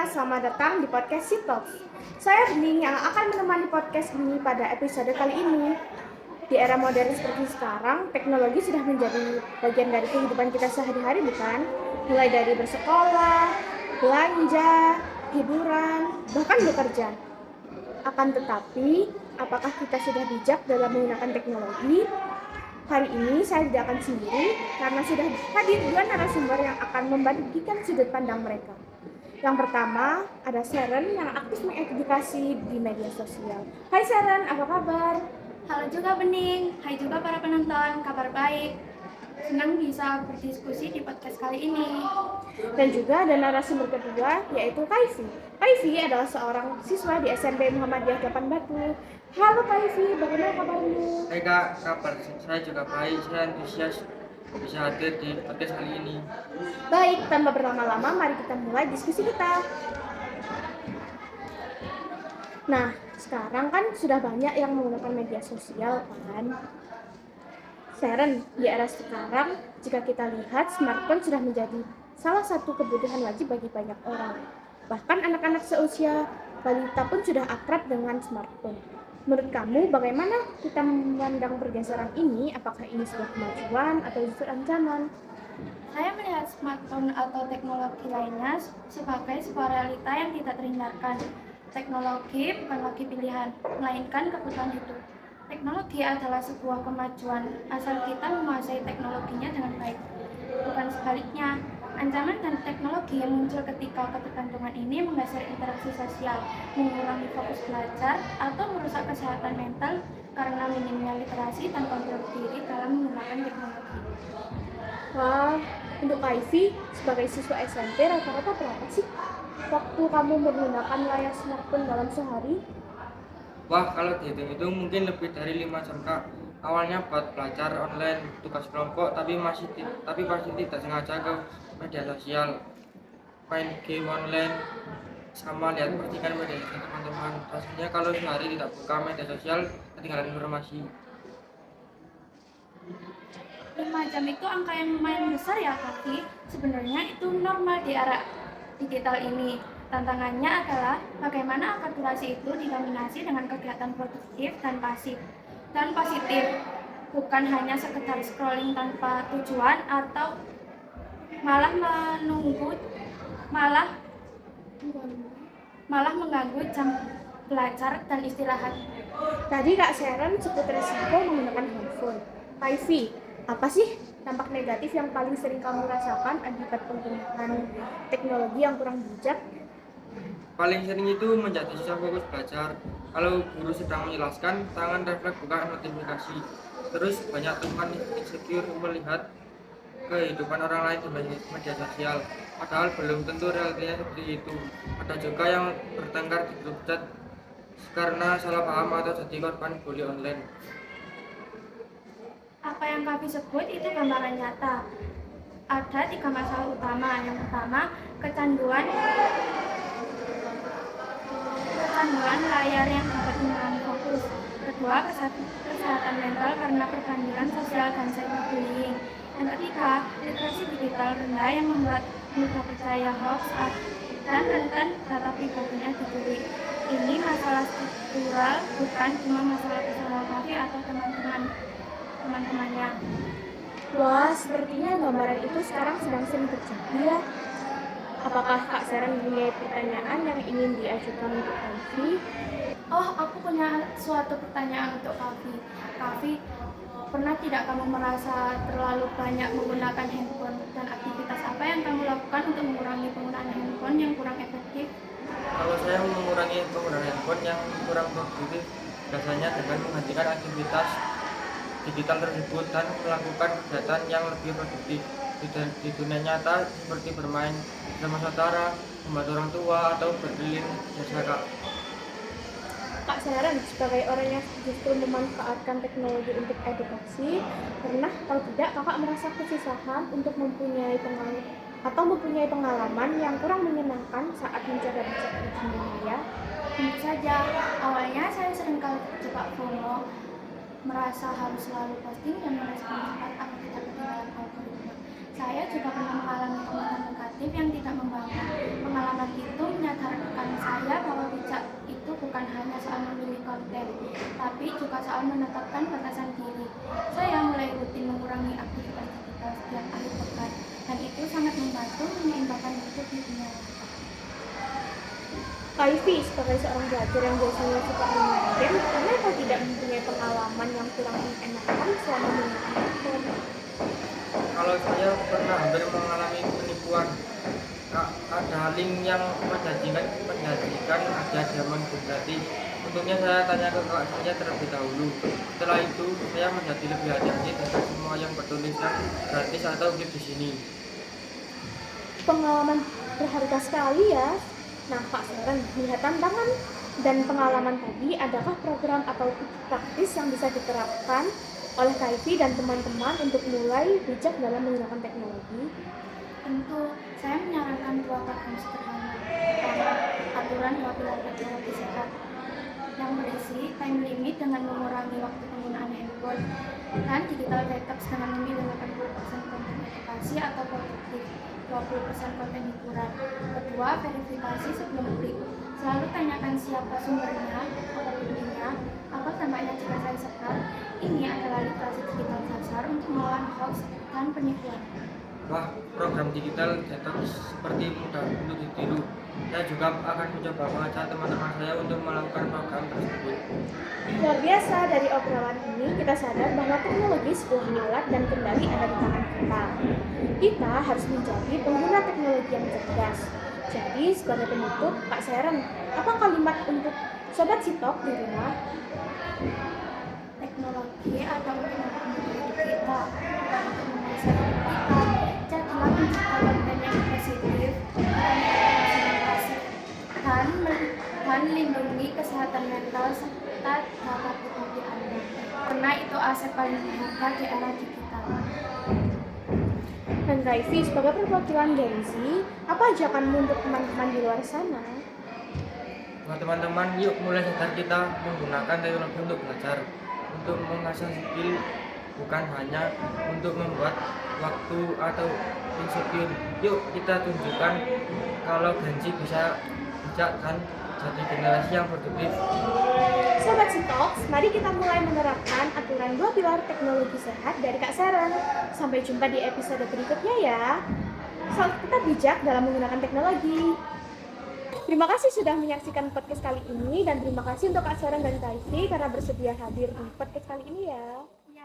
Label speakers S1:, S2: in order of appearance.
S1: semuanya, selamat datang di podcast Talks. Saya Bening yang akan menemani podcast ini pada episode kali ini. Di era modern seperti sekarang, teknologi sudah menjadi bagian dari kehidupan kita sehari-hari, bukan? Mulai dari bersekolah, belanja, hiburan, bahkan bekerja. Akan tetapi, apakah kita sudah bijak dalam menggunakan teknologi? Hari ini saya tidak akan sendiri karena sudah hadir dua narasumber yang akan membagikan sudut pandang mereka. Yang pertama, ada Sharon yang aktif mengedukasi di media sosial. Hai Sharon, apa kabar?
S2: Halo juga Bening, hai juga para penonton, kabar baik. Senang bisa berdiskusi di podcast kali ini.
S1: Dan juga ada narasumber kedua, yaitu Kaifi. Kaifi adalah seorang siswa di SMP Muhammadiyah Gapan Batu. Halo Kaifi, bagaimana kabarmu?
S3: Hai Kak, kabar saya juga baik, saya antusias bisa hadir di podcast kali ini.
S1: Baik, tanpa berlama-lama, mari kita mulai diskusi kita. Nah, sekarang kan sudah banyak yang menggunakan media sosial, kan? Sharon, di era sekarang, jika kita lihat, smartphone sudah menjadi salah satu kebutuhan wajib bagi banyak orang. Bahkan anak-anak seusia balita pun sudah akrab dengan smartphone. Menurut kamu, bagaimana kita memandang pergeseran ini? Apakah ini sebuah kemajuan atau justru ancaman?
S2: Saya melihat smartphone atau teknologi lainnya sebagai sebuah realita yang tidak terhindarkan. Teknologi bukan lagi pilihan, melainkan kebutuhan hidup. Teknologi adalah sebuah kemajuan, asal kita menguasai teknologinya dengan baik. Bukan sebaliknya, ancaman dan teknologi yang muncul ketika ketergantungan ini menggeser interaksi sosial, mengurangi fokus belajar, atau merusak kesehatan mental karena minimnya literasi dan kontrol diri dalam menggunakan teknologi.
S1: Wah, untuk Ivy, sebagai siswa SMP, rata-rata berapa sih waktu kamu menggunakan layar smartphone dalam sehari?
S3: Wah, kalau dihitung-hitung mungkin lebih dari 5 jam Kak. Awalnya buat belajar online, tugas kelompok, tapi pasti tidak sengaja ke media sosial, main game online, sama lihat postingan media sosial teman-teman. Rasanya kalau sehari tidak buka media sosial, ketinggalan informasi.
S2: 5 jam itu angka yang lumayan besar ya, tapi sebenarnya itu normal di era digital ini. Tantangannya adalah bagaimana agar durasi itu dikombinasi dengan kegiatan produktif dan pasif. Dan positif, bukan hanya sekedar scrolling tanpa tujuan atau malah menunggu malah malah mengganggu jam belajar dan istirahat.
S1: Tadi Kak Sharon sebut resiko menggunakan handphone. Ivy, apa sih dampak negatif yang paling sering kamu rasakan akibat penggunaan teknologi yang kurang bijak?
S3: Paling sering itu menjadi susah fokus belajar. Kalau guru sedang menjelaskan, tangan refleks buka notifikasi. Terus banyak teman insecure melihat kehidupan orang lain di media sosial. Padahal belum tentu realitanya seperti itu. Ada juga yang bertengkar di grup chat karena salah paham atau jadi korban bully online.
S2: Apa yang kami sebut itu gambaran nyata. Ada 3 masalah utama. Yang pertama, kecanduan layar yang dapat mengurangi fokus. Kedua, kesehatan mental karena perbandingan sosial dan cyberbullying. Yang ketiga, literasi digital rendah yang membuat mudah percaya hoax dan rentan data pribadinya dicuri. Ini masalah struktural, bukan cuma masalah personal Kavi atau teman-temannya.
S1: Wah, sepertinya gambaran itu sekarang sedang sering terjadi ya. Apakah Kak Sharon punya pertanyaan yang ingin diajukan untuk Ivy?
S2: Oh, aku punya suatu pertanyaan untuk Kavi. Kavi, pernah tidak kamu merasa terlalu banyak menggunakan handphone dan aktivitas apa yang kamu lakukan untuk mengurangi penggunaan handphone yang kurang efektif?
S3: Kalau saya mengurangi penggunaan handphone yang kurang produktif, biasanya dengan menghentikan aktivitas digital tersebut dan melakukan kegiatan yang lebih produktif di dunia nyata seperti bermain bersama saudara, membantu orang tua, atau berkeliling jasa Kak.
S1: Kak Sharon, sebagai orang yang justru memanfaatkan teknologi untuk edukasi, pernah atau tidak kakak merasa kesusahan untuk mempunyai pengalaman yang kurang menyenangkan saat mencoba bijak di dunia maya?
S2: Tentu saja, awalnya saya sering kali terjebak FOMO, merasa harus selalu posting dan merespon cepat agar tidak ketinggalan algoritma. Saya juga pernah mengalami komentar negatif yang tidak membangun. Pengalaman itu menyadarkan saya bahwa bijak itu bukan hanya soal memilih konten, tapi juga soal menetapkan batasan diri. Saya mulai rutin mengurangi aktivitas digital setiap akhir pekan, dan itu sangat membantu menyeimbangkan hidup di dunia nyata.
S1: Kak Ivy, sebagai seorang pelajar yang biasanya suka main game, pernah atau tidak mempunyai pengalaman yang kurang mengenakan selama menggunakan platform?
S3: Kalau saya pernah hampir mengalami penipuan. Ada link yang menjanjikan ada zaman gratis. Untungnya saya tanya ke kakak saya terlebih dahulu. Setelah itu saya menjadi lebih hati-hati dengan semua yang bertuliskan gratis atau gift di sini.
S1: Pengalaman berharga sekali ya. Nah, Pak Seren, melihat tantangan dan pengalaman tadi, adakah program atau tips praktis yang bisa diterapkan oleh Kak Ivy dan teman-teman untuk mulai bijak dalam menggunakan teknologi?
S2: Tentu, saya menyarankan dua program sederhana. Pertama, aturan 2 pilar teknologi sehat yang berisi time limit dengan mengurangi waktu penggunaan handphone dan digital detox dengan memilih 80% konten edukasi atau produktif, 20% konten hiburan. Kedua, verifikasi sebelum klik. Selalu tanyakan siapa sumbernya, apa linknya, apa tampaknya jika saya sebar. Ini adalah literasi digital dasar untuk melawan hoax dan penipuan.
S3: Wah, program digital detox seperti mudah untuk ditiru. Saya juga akan mencoba mengajak teman-teman saya untuk melakukan program tersebut.
S1: Luar biasa, dari obrolan ini kita sadar bahwa teknologi sebuah alat dan kendali ada di tangan kita. Kita harus menjadi pengguna teknologi yang cerdas. Jadi sebagai penutup, Kak Seren, apa kalimat untuk Sobat Sitok di rumah?
S2: Teknologi ada untuk mempermudah hidup kita, bukan untuk memaksa hidup kita. Jadilah pencipta konten yang positif, bukan informasi yang pasif, dan lindungi kesehatan mental serta data pribadi Anda, karena itu aset paling berharga di era digital.
S1: Dan Kak Ivy, sebagai perwakilan Gen Z, apa ajakanmu untuk teman-teman di luar sana?
S3: Buat teman-teman, yuk mulai sadar kita menggunakan teknologi untuk belajar, untuk mengasah skill, bukan hanya untuk membuat waktu atau insecure. Yuk kita tunjukkan kalau Gen Z bisa bijak dan jadi generasi yang produktif.
S1: Sobat Sitok, mari kita mulai menerapkan aturan 2 pilar teknologi sehat dari Kak Seren. Sampai jumpa di episode berikutnya ya. Selalu tetap bijak dalam menggunakan teknologi. Terima kasih sudah menyaksikan podcast kali ini, dan terima kasih untuk Kak Seren dan Kak Ivy karena bersedia hadir di podcast kali ini ya.
S2: Ya.